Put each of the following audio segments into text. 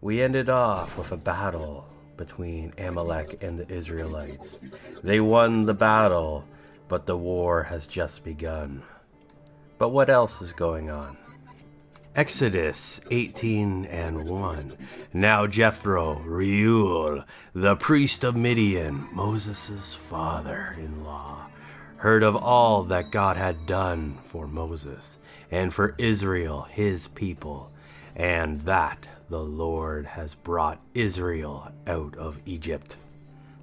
We ended off with a battle between Amalek and the Israelites. They won the battle, but the war has just begun. But what else is going on? Exodus 18:1. Now Jethro, Reuel, the priest of Midian, Moses' father-in-law, heard of all that God had done for Moses and for Israel, his people, and that the Lord has brought Israel out of Egypt.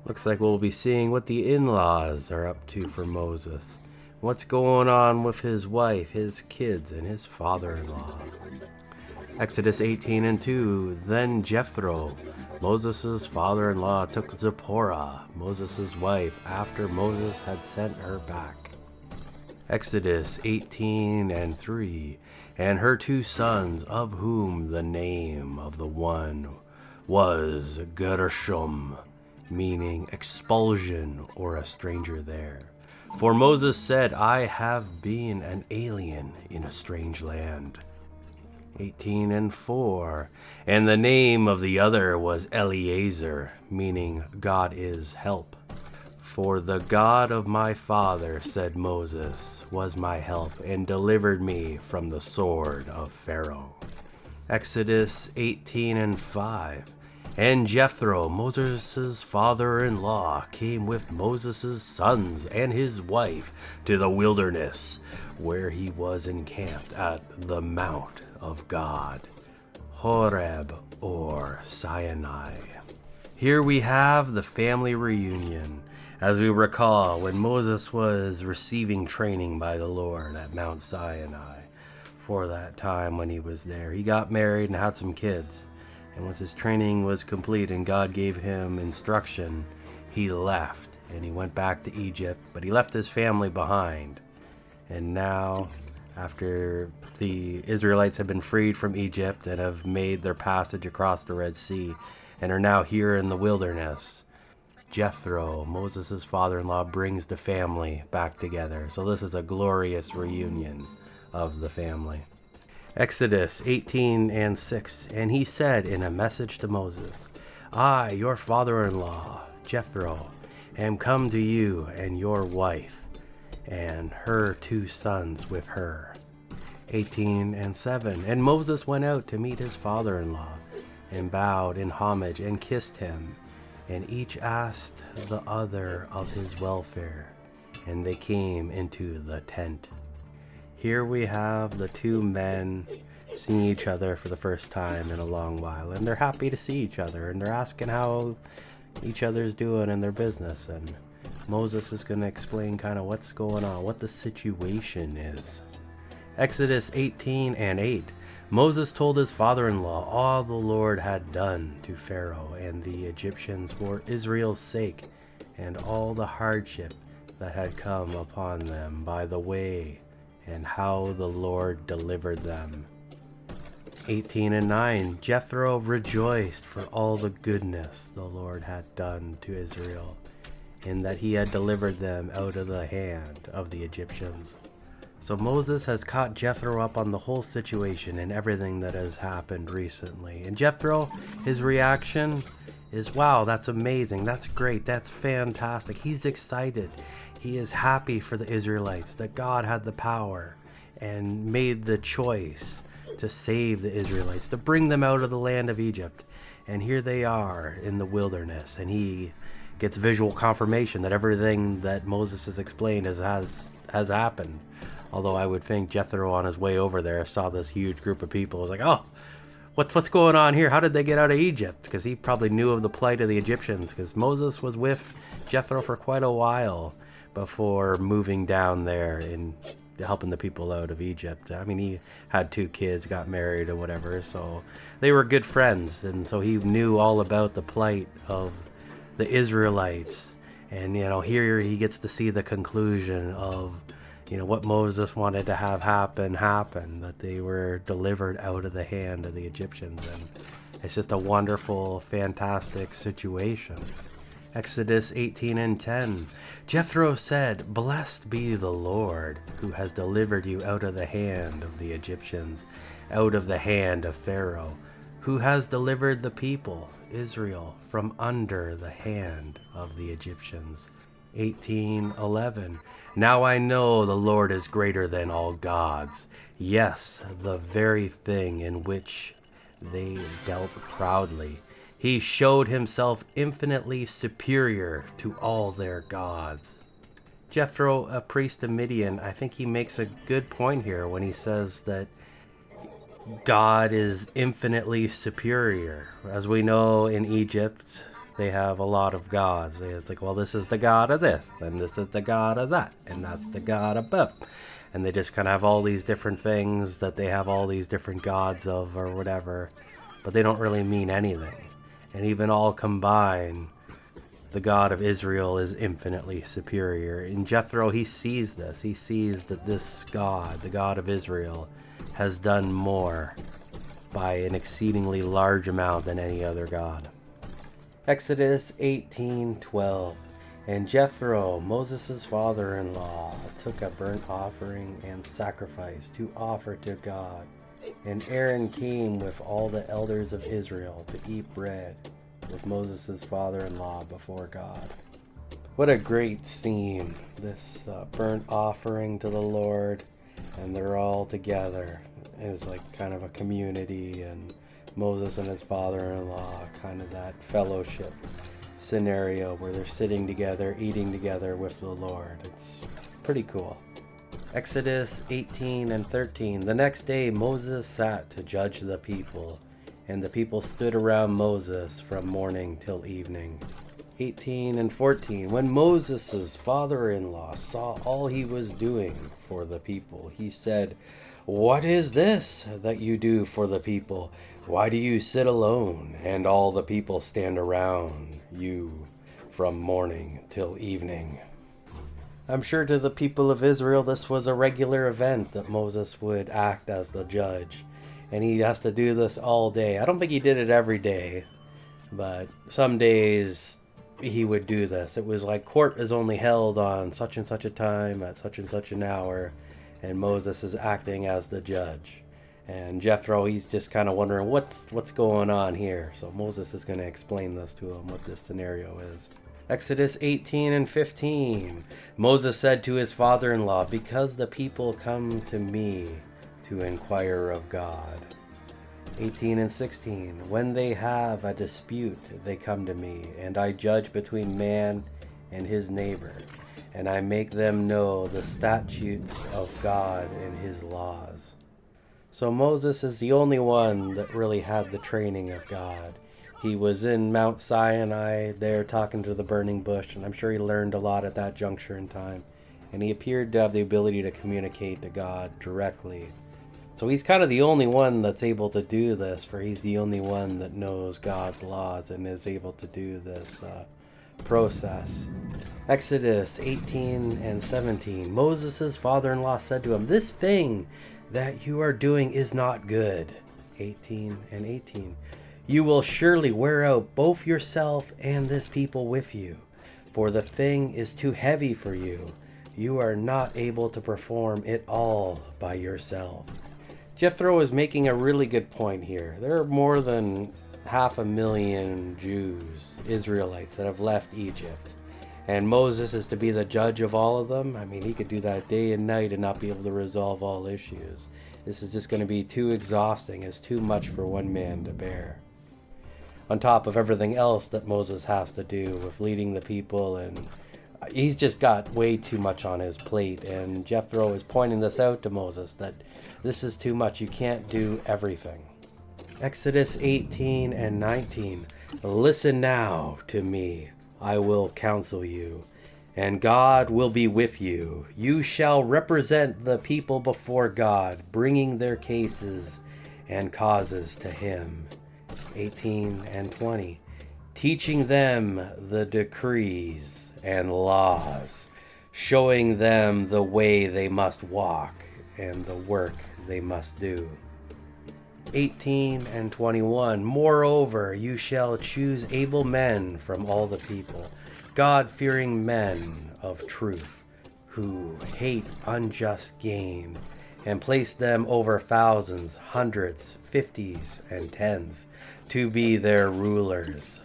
Looks like we'll be seeing what the in-laws are up to for Moses. What's going on with his wife, his kids, and his father-in-law. Exodus 18:2. Then Jethro, Moses' father-in-law, took Zipporah, Moses' wife, after Moses had sent her back. Exodus 18:3. And her 2 sons, of whom the name of the one was Gershom, meaning expulsion or a stranger there. For Moses said, I have been an alien in a strange land. 18:4. And the name of the other was Eliezer, meaning God is help. For the God of my father, said Moses, was my help and delivered me from the sword of Pharaoh. Exodus 18:5. And Jethro, Moses' father-in-law, came with Moses' sons and his wife to the wilderness, where he was encamped at the Mount of God, Horeb or Sinai. Here we have the family reunion. As we recall, when Moses was receiving training by the Lord at Mount Sinai, for that time when he was there, he got married and had some kids. And once his training was complete and God gave him instruction, he left and he went back to Egypt, but he left his family behind. And now, after the Israelites have been freed from Egypt and have made their passage across the Red Sea and are now here in the wilderness, Jethro, Moses' father-in-law, brings the family back together. So this is a glorious reunion of the family. Exodus 18:6. And he said in a message to Moses, I, your father-in-law, Jethro, am come to you and your wife, and her 2 sons with her. 18:7. And Moses went out to meet his father-in-law, and bowed in homage, and kissed him, and each asked the other of his welfare, and they came into the tent. Here we have the 2 men seeing each other for the first time in a long while, and they're happy to see each other, and they're asking how each other's doing in their business, and Moses is going to explain kind of what's going on, what the situation is. Exodus 18:8. Moses told his father-in-law all the Lord had done to Pharaoh and the Egyptians for Israel's sake, and all the hardship that had come upon them by the way, and how the Lord delivered them. 18:9. Jethro rejoiced for all the goodness the Lord had done to Israel, in that he had delivered them out of the hand of the Egyptians. So Moses has caught Jethro up on the whole situation and everything that has happened recently. And Jethro, his reaction is, wow, that's amazing, that's great, that's fantastic. He's excited. He is happy for the Israelites, that God had the power and made the choice to save the Israelites, to bring them out of the land of Egypt. And here they are in the wilderness, and he gets visual confirmation that everything that Moses has explained has happened. Although I would think Jethro on his way over there saw this huge group of people, was like, oh, what's going on here? How did they get out of Egypt? Because he probably knew of the plight of the Egyptians, because Moses was with Jethro for quite a while before moving down there and helping the people out of Egypt. I mean, he had 2 kids, got married or whatever, so they were good friends, and so he knew all about the plight of the Israelites. And here he gets to see the conclusion of what Moses wanted to have happen, that they were delivered out of the hand of the Egyptians. And it's just a wonderful, fantastic situation. Exodus 18:10. Jethro said, blessed be the Lord, who has delivered you out of the hand of the Egyptians, out of the hand of Pharaoh. who has delivered the people, Israel, from under the hand of the Egyptians. 18:11. Now I know the Lord is greater than all gods. Yes, the very thing in which they dealt proudly. He showed himself infinitely superior to all their gods. Jethro, a priest of Midian, I think he makes a good point here when he says that God is infinitely superior. As we know, in Egypt, they have a lot of gods. It's like, well, this is the god of this, and this is the god of that, and that's the god of both. And they just kind of have all these different things that they have all these different gods of or whatever, but they don't really mean anything. And even all combined, the God of Israel is infinitely superior. And Jethro, he sees this. He sees that this God, the God of Israel, has done more by an exceedingly large amount than any other god. Exodus 18:12. And Jethro, Moses' father-in-law, took a burnt offering and sacrifice to offer to God. And Aaron came with all the elders of Israel to eat bread with Moses' father-in-law before God. What a great scene, this burnt offering to the Lord, and they're all together. It's like kind of a community, and Moses and his father-in-law, kind of that fellowship scenario where they're sitting together, eating together with the Lord. It's pretty cool. Exodus 18:13. The next day Moses sat to judge the people, and the people stood around Moses from morning till evening. 18:14. When Moses' father-in-law saw all he was doing for the people, he said, "What is this that you do for the people? Why do you sit alone, and all the people stand around you from morning till evening?" I'm sure to the people of Israel this was a regular event that Moses would act as the judge, and he has to do this all day. I don't think he did it every day, but some days he would do this. It was like court is only held on such and such a time at such and such an hour, and Moses is acting as the judge. And Jethro, he's just kind of wondering what's going on here. So Moses is going to explain this to him, what this scenario is. Exodus 18:15. Moses said to his father-in-law, "Because the people come to me to inquire of God." 18:16. When they have a dispute, they come to me, and I judge between man and his neighbor, and I make them know the statutes of God and his laws. So Moses is the only one that really had the training of God. He was in Mount Sinai there talking to the burning bush, and I'm sure he learned a lot at that juncture in time. And he appeared to have the ability to communicate to God directly. So he's kind of the only one that's able to do this, for he's the only one that knows God's laws and is able to do this process. Exodus 18:17. Moses' father-in-law said to him, "This thing that you are doing is not good." 18:18. You will surely wear out both yourself and this people with you, for the thing is too heavy for you. You are not able to perform it all by yourself. Jethro is making a really good point here. There are more than 500,000 Jews, Israelites, that have left Egypt. And Moses is to be the judge of all of them. I mean, he could do that day and night and not be able to resolve all issues. This is just going to be too exhausting. It's too much for one man to bear. On top of everything else that Moses has to do with leading the people, and he's just got way too much on his plate. And Jethro is pointing this out to Moses, that this is too much. You can't do everything. Exodus 18:19. Listen now to me. I will counsel you, and God will be with you. You shall represent the people before God, bringing their cases and causes to him. 18:20. Teaching them the decrees and laws, showing them the way they must walk and the work they must do. 18:21. Moreover, you shall choose able men from all the people, God-fearing men of truth, who hate unjust gain and placed them over thousands, hundreds, fifties, and tens to be their rulers.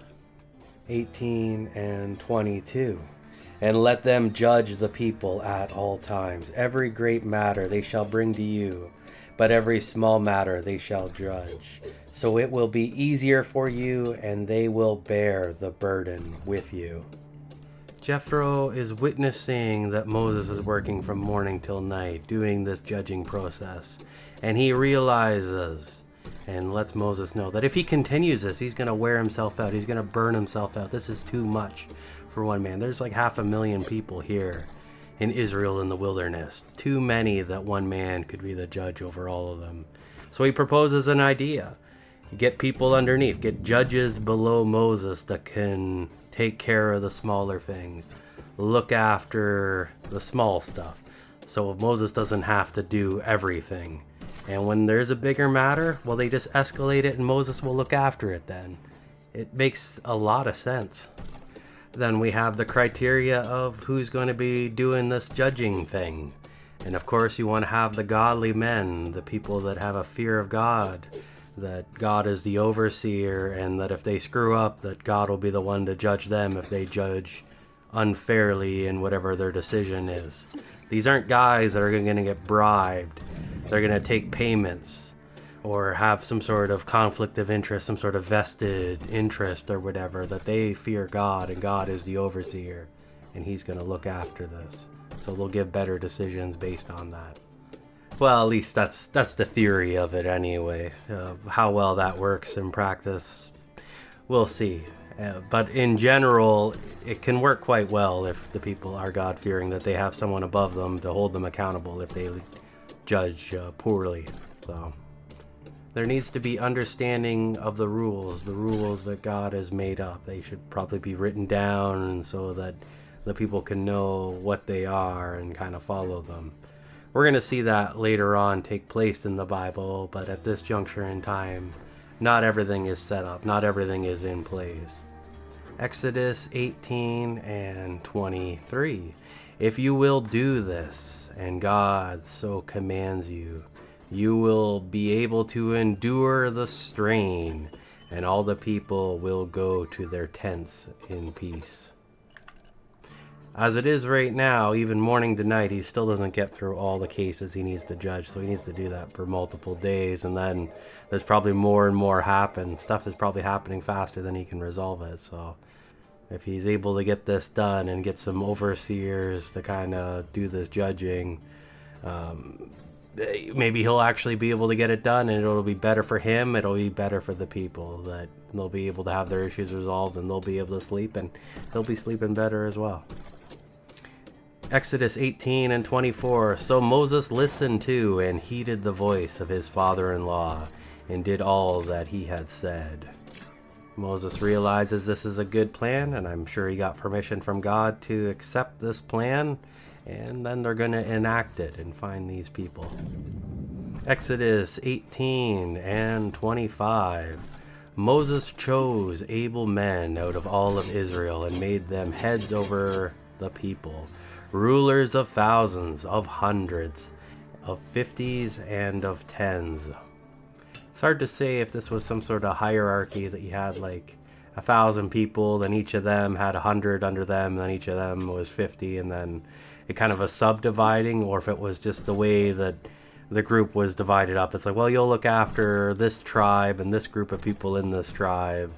18 and 22. And let them judge the people at all times. Every great matter they shall bring to you, but every small matter they shall judge. So it will be easier for you, and they will bear the burden with you. Jethro is witnessing that Moses is working from morning till night, doing this judging process. And he realizes and lets Moses know that if he continues this, he's going to wear himself out. He's going to burn himself out. This is too much for one man. There's like 500,000 people here in Israel in the wilderness. Too many that one man could be the judge over all of them. So he proposes an idea. Get people underneath, get judges below Moses that can take care of the smaller things, look after the small stuff, so Moses doesn't have to do everything. And when there's a bigger matter, well, they just escalate it and Moses will look after it then. It makes a lot of sense. Then we have the criteria of who's going to be doing this judging thing. And of course you want to have the godly men, the people that have a fear of God, that God is the overseer, and that if they screw up, that God will be the one to judge them if they judge unfairly in whatever their decision is. These aren't guys that are going to get bribed. They're going to take payments or have some sort of conflict of interest, some sort of vested interest or whatever, that they fear God and God is the overseer and he's going to look after this. So they'll give better decisions based on that. Well, at least that's the theory of it anyway. How well that works in practice, we'll see. But in general, it can work quite well if the people are God-fearing, that they have someone above them to hold them accountable if they judge poorly. So there needs to be understanding of the rules that God has made up. They should probably be written down, and so that the people can know what they are and kind of follow them. We're going to see that later on take place in the Bible, but at this juncture in time, not everything is set up, not everything is in place. Exodus 18 and 23. If you will do this, and God so commands you, you will be able to endure the strain, and all the people will go to their tents in peace. As it is right now, even morning to night, he still doesn't get through all the cases he needs to judge, so he needs to do that for multiple days, and then there's probably more and more happen. Stuff is probably happening faster than he can resolve it, so if he's able to get this done and get some overseers to kind of do this judging, maybe he'll actually be able to get it done, and it'll be better for him, it'll be better for the people, that they'll be able to have their issues resolved, and they'll be able to sleep, and they'll be sleeping better as well. Exodus 18 and 24. So Moses listened to and heeded the voice of his father-in-law and did all that he had said. Moses realizes this is a good plan, and I'm sure he got permission from God to accept this plan, and then they're going to enact it and find these people. Exodus 18 and 25. Moses chose able men out of all of Israel and made them heads over the people, rulers of thousands, of hundreds, of fifties, and of tens. It's hard to say if this was some sort of hierarchy, that you had like 1,000 people, then each of them had 100 under them, then each of them was 50, and then it kind of a subdividing, or if it was just the way that the group was divided up. It's like, well, you'll look after this tribe and this group of people in this tribe,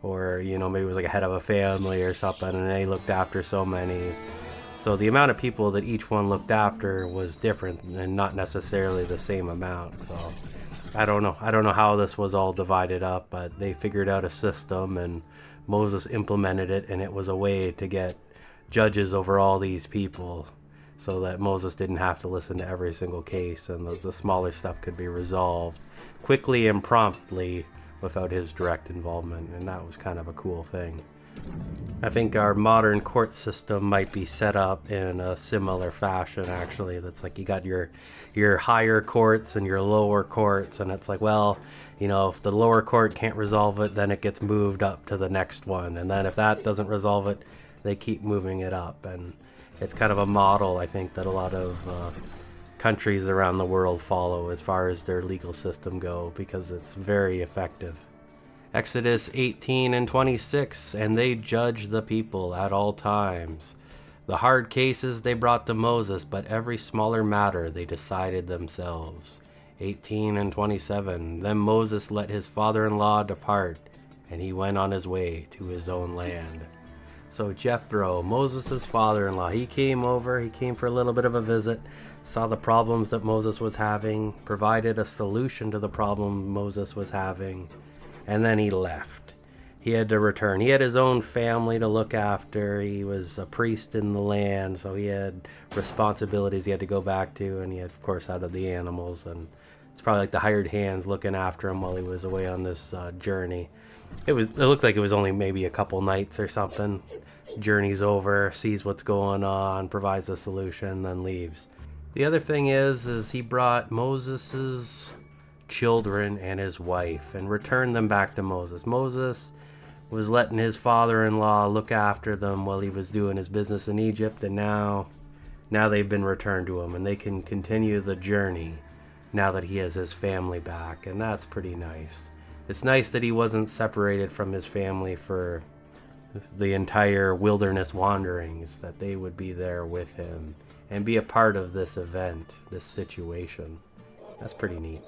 or, you know, maybe it was like a head of a family or something, and they looked after so many. So the amount of people that each one looked after was different and not necessarily the same amount. So I don't know how this was all divided up, but they figured out a system and Moses implemented it, and it was a way to get judges over all these people so that Moses didn't have to listen to every single case, and the smaller stuff could be resolved quickly and promptly without his direct involvement, and that was kind of a cool thing. I think our modern court system might be set up in a similar fashion, actually. That's like you got your higher courts and your lower courts, and it's like, well, you know, if the lower court can't resolve it, then it gets moved up to the next one, and then if that doesn't resolve it, they keep moving it up. And it's kind of a model, I think, that a lot of countries around the world follow as far as their legal system go, because it's very effective. Exodus 18 and 26, and they judged the people at all times. The hard cases they brought to Moses, but every smaller matter they decided themselves. 18 and 27, then Moses let his father-in-law depart, and he went on his way to his own land. So Jethro, Moses' father-in-law, he came for a little bit of a visit, saw the problems that Moses was having, provided a solution to the problem Moses was having, and then he left. He had to return. He had his own family to look after. He was a priest in the land, so he had responsibilities he had to go back to, and he had, of course, out of the animals, and it's probably like the hired hands looking after him while he was away on this journey. It looked like it was only maybe a couple nights or something. Journey's over, sees what's going on, provides a solution, then leaves. The other thing is he brought Moses's children and his wife and returned them back to Moses. Moses was letting his father-in-law look after them while he was doing his business in Egypt, and now they've been returned to him, and they can continue the journey now that he has his family back, and that's pretty nice. It's nice that he wasn't separated from his family for the entire wilderness wanderings, that they would be there with him and be a part of this event, this situation. That's pretty neat.